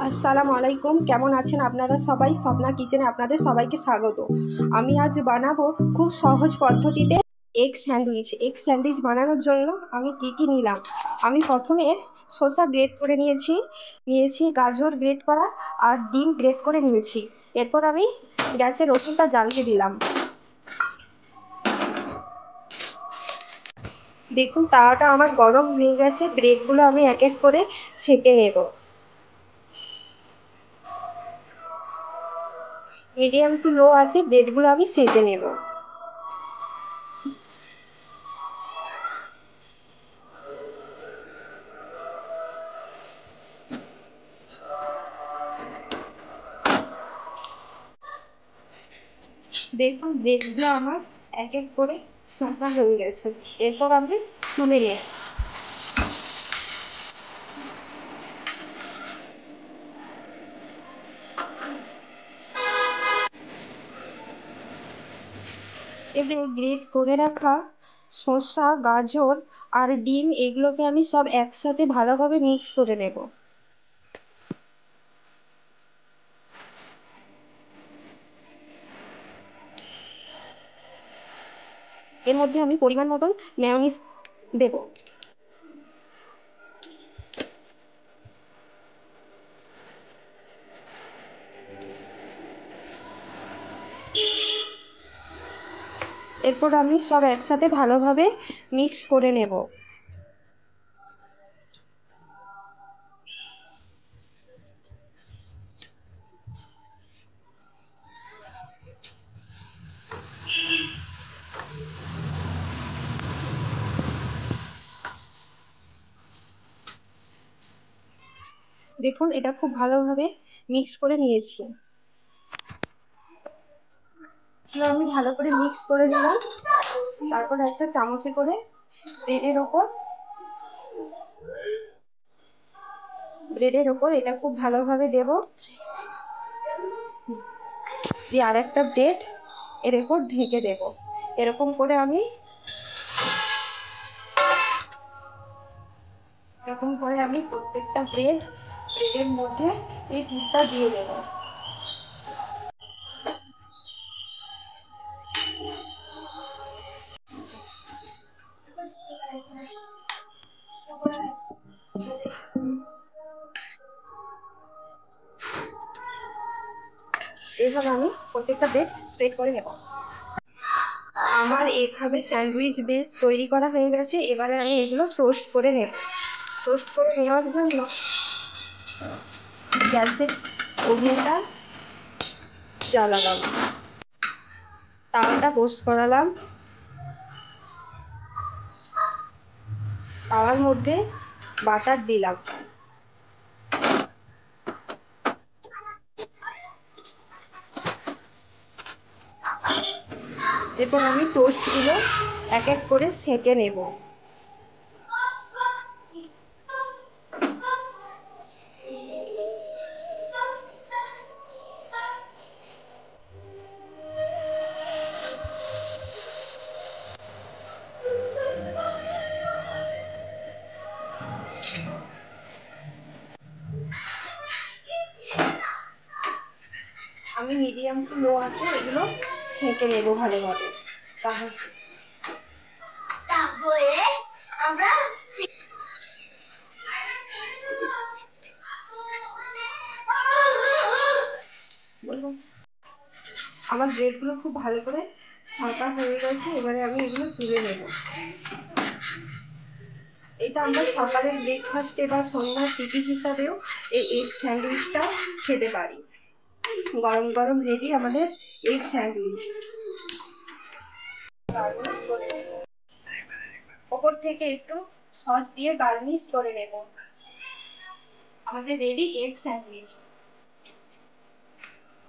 আসসালামু আলাইকুম, কেমন আছেন আপনারা সবাই? স্বপ্না কিচেনে আপনাদের সবাইকে স্বাগত। আমি আজ বানাবো খুব সহজ পদ্ধতিতে এগ স্যান্ডউইচ বানানোর জন্য আমি কি নিলাম। আমি প্রথমে শসা গ্রেট করে নিয়েছি গাজর গ্রেট করা আর ডিম গ্রেট করে নিয়েছি। এরপর আমি গ্যাসের ওভেনটা জ্বালিয়ে দিলাম। দেখুন তাওয়াটা আমার গরম হয়ে গেছে। ব্রেডগুলো আমি এক এক করে সেঁকে নেব। মিডিয়াম টু লো আছে ব্রেডগুলো আমি সেঁকে নেব। দেখুন ব্রেডগুলো আমার এক এক করে সেঁকা হয়ে গেছে। এরপর আমি তুলে নিই। এবার গ্রেট করে রাখা শসা গাজর আর ডিম এগুলোকে আমি সব একসাথে ভালোভাবে মিক্স করে নেব। এর মধ্যে আমি পরিমাণ মতন মেয়োনিজ দেব। এরপর আমি সব একসাথে ভালোভাবে মিক্স করে নেব। দেখুন এটা খুব ভালোভাবে মিক্স করে নিয়েছি। আমি ভালো করে মিক্স করে নিলাম। তারপর একটা চামচে করে ব্রেডের ওপর এটা খুব ভালোভাবে দেব। দিয়ে আর একটা ব্রেড এর উপর ঢেকে দেব। এরকম করে আমি প্রত্যেকটা ব্রেডের মধ্যে এই দুধটা দিয়ে দেব। এভাবে আমি প্রত্যেকটা ব্রেড স্প্রেড করে নেব। আমার এভাবে স্যান্ডউইচ বেস তৈরি করা হয়ে গেছে। এবারে আমি এগুলো টোস্ট করে নেব। টোস্ট করে নেওয়ার জন্য গ্যাসের ওভেনটা জ্বালালাম, তাওয়াটা পোস্ট করালাম। তাওয়ার মধ্যে বাটার দিলাম। এরপর আমি টোস্টগুলো এক এক করে সেঁকে নেব। আমি মিডিয়াম টু লো আছে এগুলো সেঁকে নেব ভালোভাবে। আমার ব্রেডগুলো খুব ভালো করে ছাঁকা হয়ে গেছে। এবারে আমি এগুলো তুলে নেব। এটা আমরা সকালের ব্রেকফাস্টে বা সন্ধ্যার টিফিন হিসাবেও এই এগ স্যান্ডউইচটা খেতে পারি। গরম গরম রেডি আমাদের এগ স্যান্ডউইচ। ওপর থেকে একটু সস দিয়ে গার্নিশ করে নেব। আমাদের রেডি এগ স্যান্ডউইচ।